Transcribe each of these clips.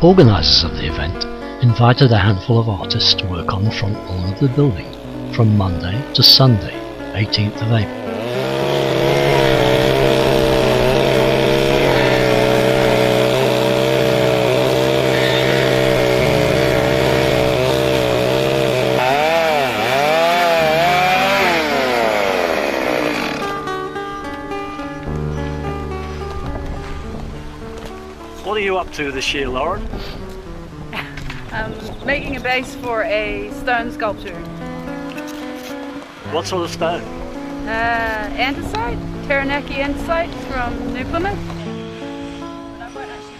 Organisers of the event invited a handful of artists to work on the front wall of the building from Monday to Sunday, 18th of April. What are you up to this year, Lauren? Making a base for a stone sculpture. What sort of stone? Andesite, Taranaki andesite from New Plymouth. But I won't actually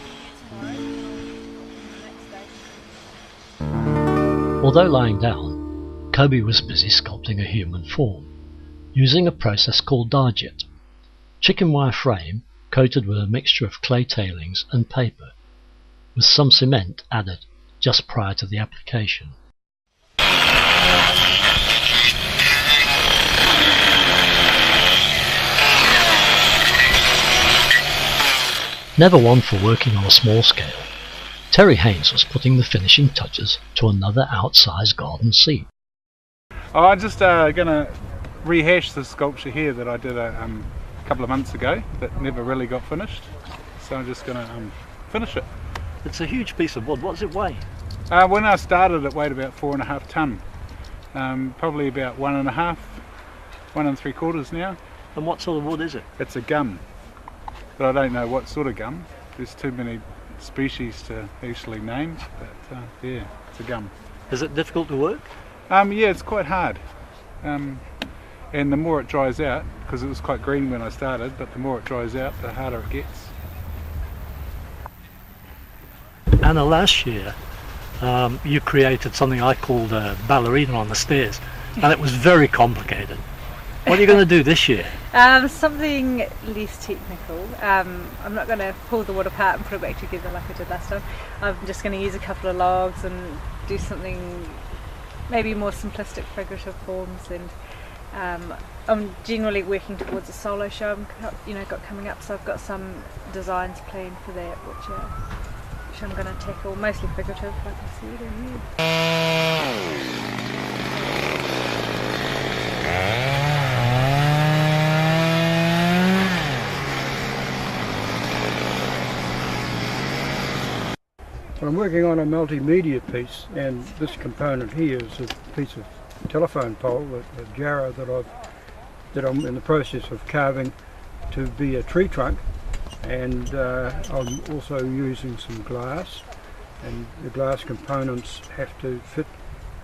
be here tomorrow. Although lying down, Kobe was busy sculpting a human form, using a process called Darjet, chicken wire frame coated with a mixture of clay tailings and paper, with some cement added just prior to the application. Never one for working on a small scale, Terry Haynes was putting the finishing touches to another outsized garden seat. I'm just going to rehash the sculpture here that I did a couple of months ago that never really got finished, so I'm just going to finish it. It's a huge piece of wood. What does it weigh? When I started it weighed about 4.5 tonne, probably about 1.5, 1 3/4 now. And what sort of wood is it? It's a gum, but I don't know what sort of gum. There's too many species to actually name, but yeah, it's a gum. Is it difficult to work? Yeah, it's quite hard, and the more it dries out, because it was quite green when I started, but the more it dries out, the harder it gets. Anna, last year you created something I called a ballerina on the stairs, and it was very complicated. What are you going to do this year? Something less technical. I'm not going to pull the wood apart and put it back together like I did last time. I'm just going to use a couple of logs and do something maybe more simplistic, figurative forms, and I'm generally working towards a solo show I've got coming up, so I've got some designs planned for that which I'm going to tackle, mostly figurative like I said. And I'm working on a multimedia piece, and this component here is a piece of telephone pole, a jarrah that I'm in the process of carving to be a tree trunk, and I'm also using some glass, and the glass components have to fit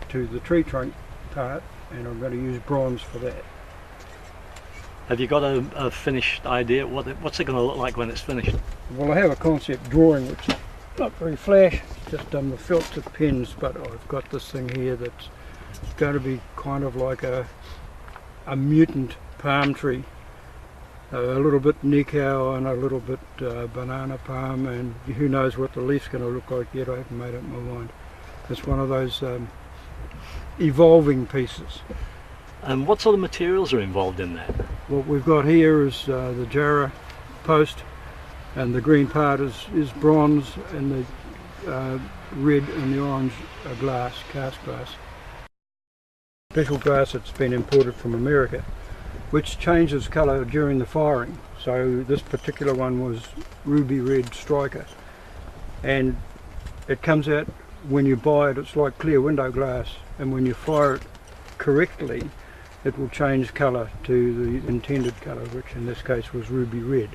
to the tree trunk part, and I'm going to use bronze for that. Have you got a finished idea? What's it going to look like when it's finished? Well, I have a concept drawing which is not very flash, just done with felt tip pens, but I've got this thing here that's going to be kind of like a mutant palm tree, a little bit nikau and a little bit banana palm, and who knows what the leaf's going to look like yet. I haven't made up my mind. It's one of those evolving pieces. And what sort of materials are involved in that? What we've got here is the jarrah post, and the green part is bronze, and the red and the orange are glass, cast glass. Special glass that's been imported from America, which changes colour during the firing. So this particular one was ruby red striker, and it comes out when you buy it, it's like clear window glass, and when you fire it correctly it will change colour to the intended colour, which in this case was ruby red.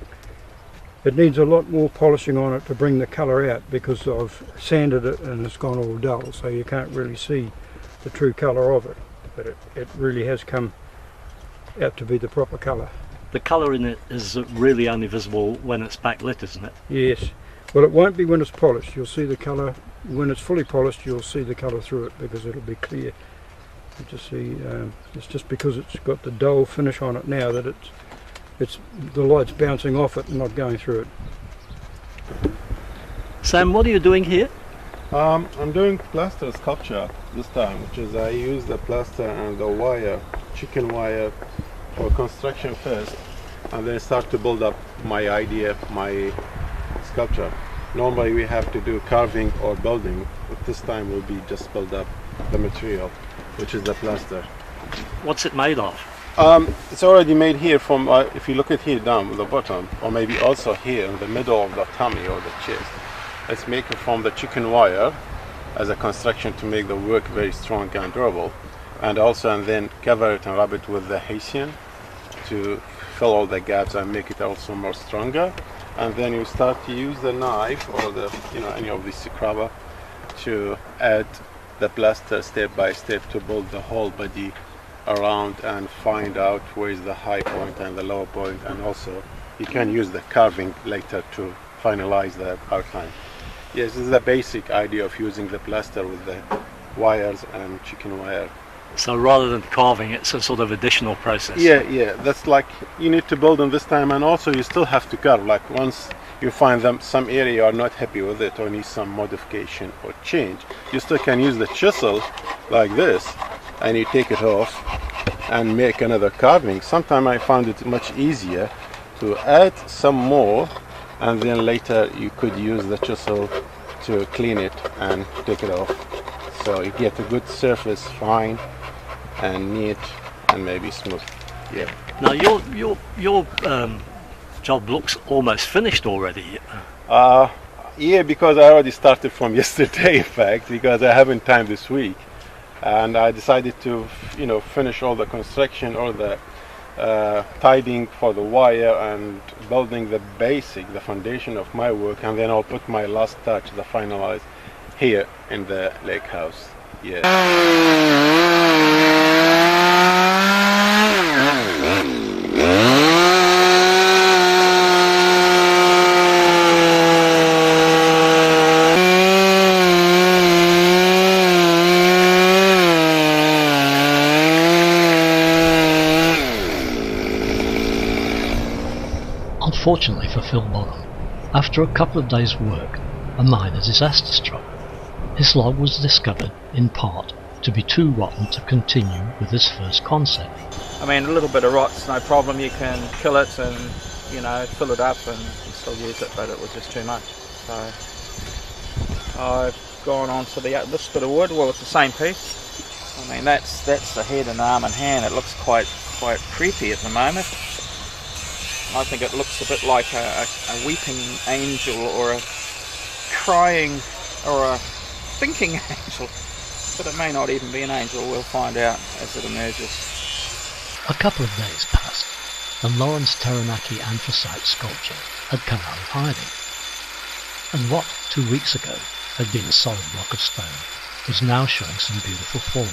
It needs a lot more polishing on it to bring the colour out, because I've sanded it and it's gone all dull, so you can't really see the true colour of it, but it really has come out to be the proper colour. The colour in it is really only visible when it's backlit, isn't it? Yes. Well, it won't be when it's polished. You'll see the colour, when it's fully polished you'll see the colour through it, because it'll be clear. You just see, it's just because it's got the dull finish on it now that it's the light's bouncing off it and not going through it. Sam, what are you doing here? I'm doing plaster sculpture this time, which is I use the plaster and the wire, chicken wire, for construction first, and then start to build up my idea, my sculpture. Normally we have to do carving or building, but this time will be just build up the material, which is the plaster. What's it made of? It's already made here from, if you look at here down at the bottom, or maybe also here in the middle of the tummy or the chest, it's made from the chicken wire as a construction to make the work very strong and durable, and then cover it and wrap it with the Haitian to fill all the gaps and make it also more stronger. And then you start to use the knife or the any of these scrubber to add the plaster step by step to build the whole body around and find out where is the high point and the low point, and also you can use the carving later to finalize the outline. Yes, this is the basic idea of using the plaster with the wires and chicken wire. So rather than carving, it's a sort of additional process. Yeah, that's like you need to build in this time, and also you still have to carve. Like once you find some area you are not happy with it or need some modification or change, you still can use the chisel like this, and you take it off and make another carving. Sometimes I found it much easier to add some more, and then later you could use the chisel to clean it and take it off. So you get a good surface, fine and neat and maybe smooth. Yeah. Now your job looks almost finished already. Yeah, because I already started from yesterday, in fact, because I haven't time this week, and I decided to finish all the construction, all the tidying for the wire and building the foundation of my work, and then I'll put my last touch, the finalize here in the lake house. Yeah. Unfortunately for Phil Bonham, after a couple of days' work, a minor disaster struck. His log was discovered, in part, to be too rotten to continue with his first concept. I mean, a little bit of rot's no problem. You can kill it and, fill it up and still use it, but it was just too much. So I've gone on to this bit of wood. Well, it's the same piece. I mean, that's the head and arm and hand. It looks quite creepy at the moment. I think it looks a bit like a weeping angel or a crying or a thinking angel, but it may not even be an angel. We'll find out as it emerges. A couple of days passed, and Lawrence Taranaki anthracite sculpture had come out of hiding, and what 2 weeks ago had been a solid block of stone was now showing some beautiful form.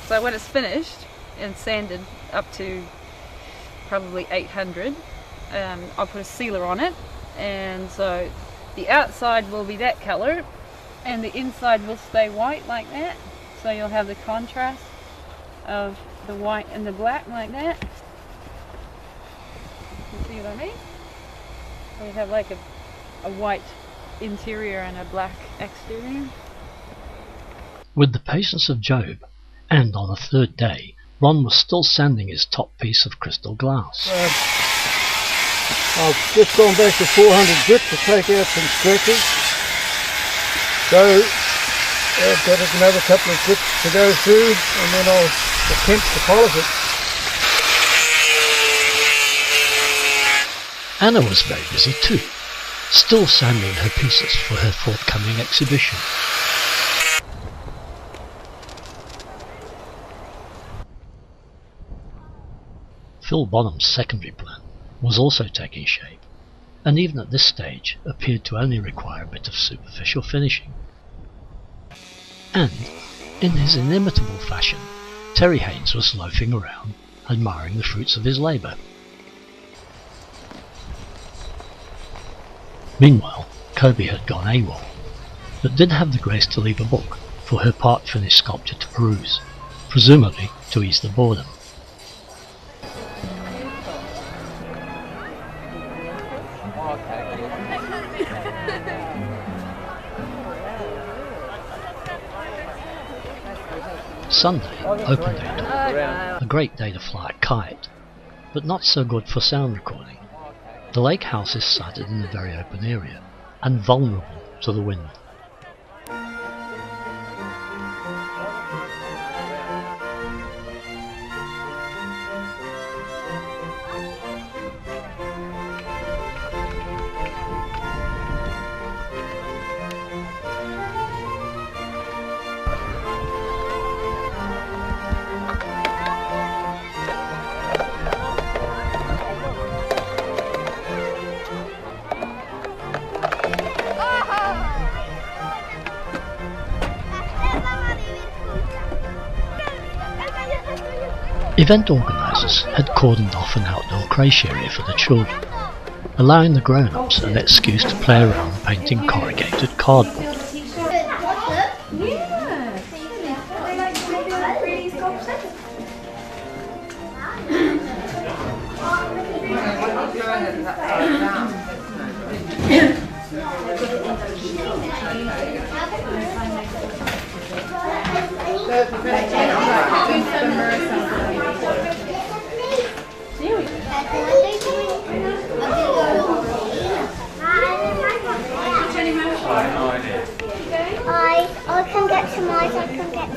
So when it's finished and sanded up to probably 800, I'll put a sealer on it, and so the outside will be that colour and the inside will stay white like that, so you'll have the contrast of the white and the black like that. You see what I mean? So you have like a white interior and a black exterior. With the patience of Job, and on the third day, Ron was still sanding his top piece of crystal glass. I've just gone back to 400 grit to take out some scratches. So I've got another couple of grits to go through, and then I'll attempt to polish it. Anna was very busy too, still sanding her pieces for her forthcoming exhibition. Phil Bonham's secondary plan was also taking shape, and even at this stage appeared to only require a bit of superficial finishing. And, in his inimitable fashion, Terry Haynes was loafing around, admiring the fruits of his labour. Meanwhile, Kobe had gone AWOL, but did have the grace to leave a book for her part-finished sculpture to peruse, presumably to ease the boredom. Sunday, open day, a great day to fly a kite, but not so good for sound recording. The lake house is sited in a very open area and vulnerable to the wind. Event organisers had cordoned off an outdoor creche area for the children, allowing the grown-ups an excuse to play around painting corrugated cardboard. I can get some eyes, I can get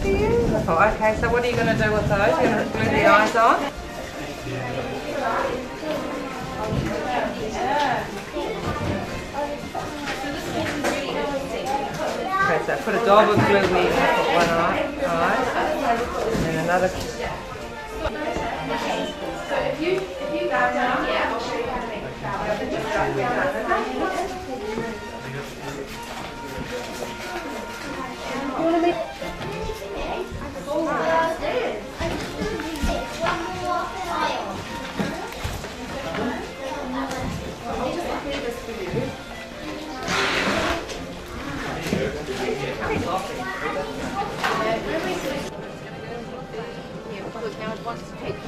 Beautiful. Okay, so what are you going to do with those? You're going to glue the eyes on? Okay, so put a dab of glue where you put one eye, and then another.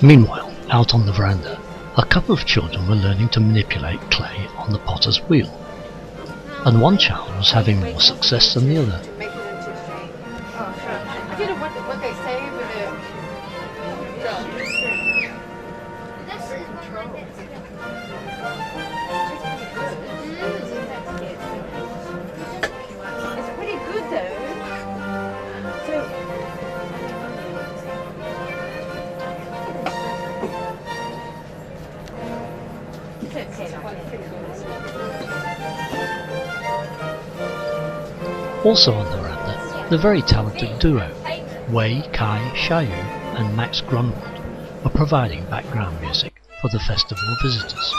Meanwhile, out on the veranda, a couple of children were learning to manipulate clay on the potter's wheel, and one child was having more success than the other. Also on the veranda, the very talented duo, Wei Kai Shayu and Max Grunwald, are providing background music for the festival visitors.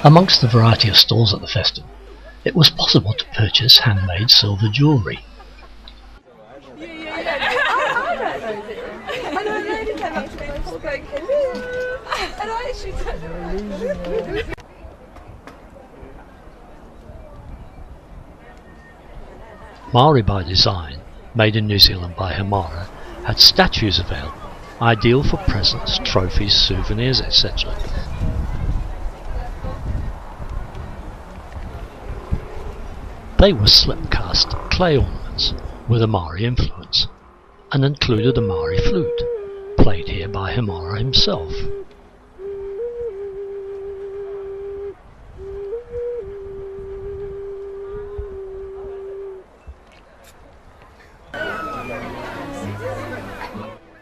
Amongst the variety of stalls at the festival, it was possible to purchase handmade silver jewellery. Maori by Design, made in New Zealand by Himara, had statues available, ideal for presents, trophies, souvenirs, etc. They were slip-cast clay ornaments with a Maori influence, and included a Maori flute, played here by Himara himself.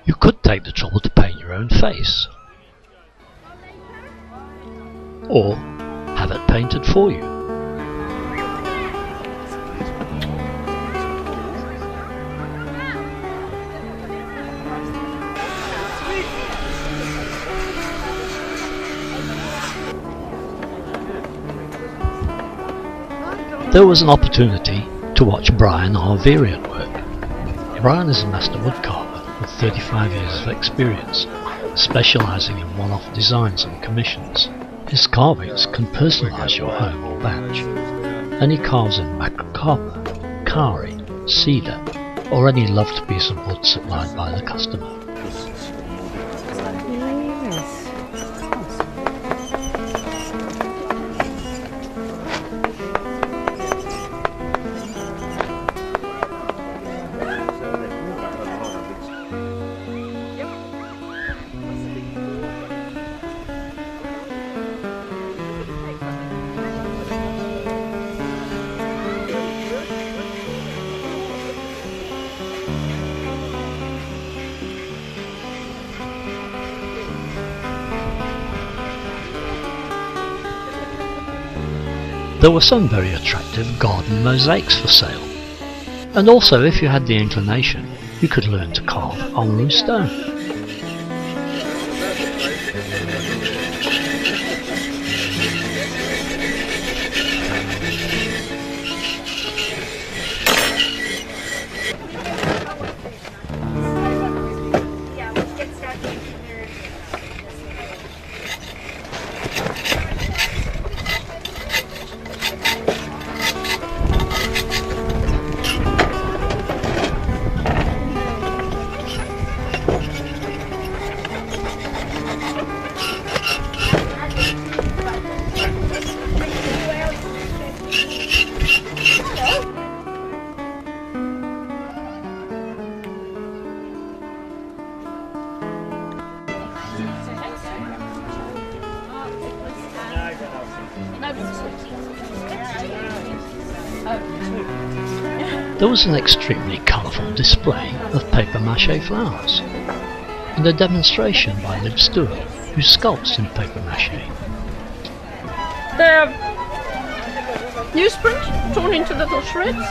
You could take the trouble to paint your own face, or have it painted for you. There was an opportunity to watch Brian Arveri at work. Brian is a master woodcarver with 35 years of experience, specialising in one-off designs and commissions. His carvings can personalise your home or badge, and he carves in macrocopper, kari, cedar, or any loved piece of wood supplied by the customer. There were some very attractive garden mosaics for sale, and also if you had the inclination, you could learn to carve Oamaru stone. There was an extremely colourful display of papier-mâché flowers, and a demonstration by Liv Stewart, who sculpts in papier-mâché. They're newsprint torn into little shreds.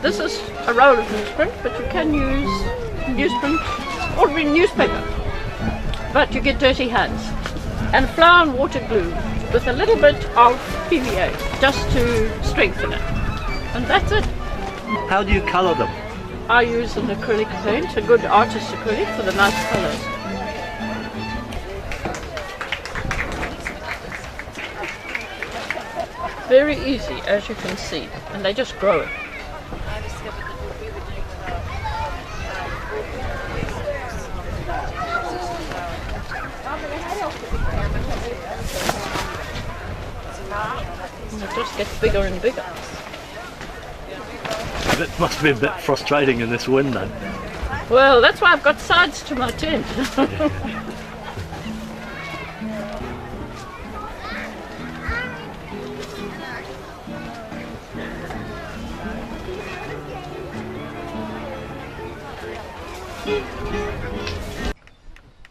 This is a roll of newsprint, but you can use newsprint, ordinary newspaper, but you get dirty hands. And flour and water glue with a little bit of PVA just to strengthen it. And that's it. How do you colour them? I use an acrylic paint, a good artist acrylic for the nice colours. Very easy, as you can see, and they just grow. And it just gets bigger and bigger. It must be a bit frustrating in this wind then. Well, that's why I've got sides to my tent.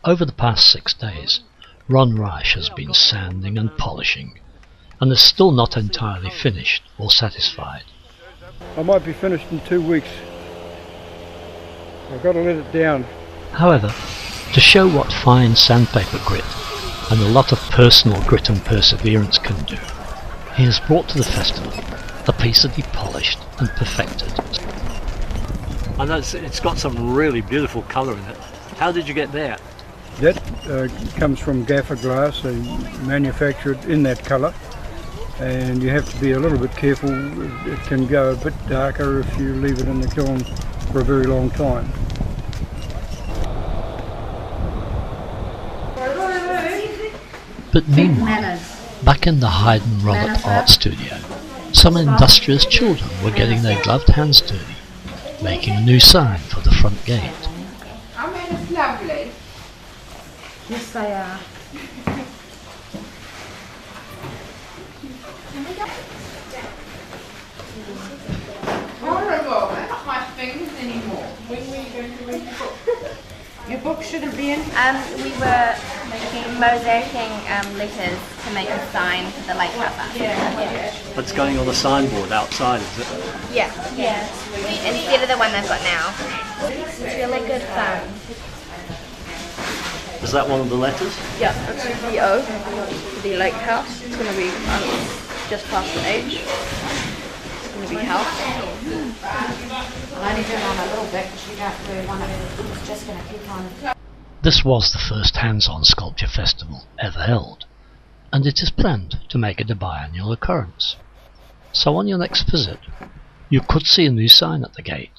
Over the past 6 days, Ron Rash has been sanding and polishing, and is still not entirely finished or satisfied. I might be finished in 2 weeks. I've got to let it down. However, to show what fine sandpaper grit and a lot of personal grit and perseverance can do, he has brought to the festival a piece that he polished and perfected. I know it's got some really beautiful colour in it. How did you get that? That comes from gaffer glass, they manufacture it in that colour, and you have to be a little bit careful. It can go a bit darker if you leave it in the kiln for a very long time. But meanwhile, back in the Hayden Robert Art Studio, some industrious children were getting their gloved hands dirty, making a new sign for the front gate. I mean, it's lovely. Yes, they are. Horrible. They're not my fingers anymore. When were you going to read your book? Your book shouldn't be in. We were mosaicing letters to make a sign for the lake house. It's going on a signboard outside, is it? Yeah. Instead of the one they've got now. It's really good fun. Is that one of the letters? Yeah, it's the O for the lake house. It's going to be just past the H. It's going to be house. I'll only do it on a little bit because we don't really want it. It's just going to keep on. This was the first hands-on sculpture festival ever held, and it is planned to make it a biannual occurrence. So on your next visit, you could see a new sign at the gate,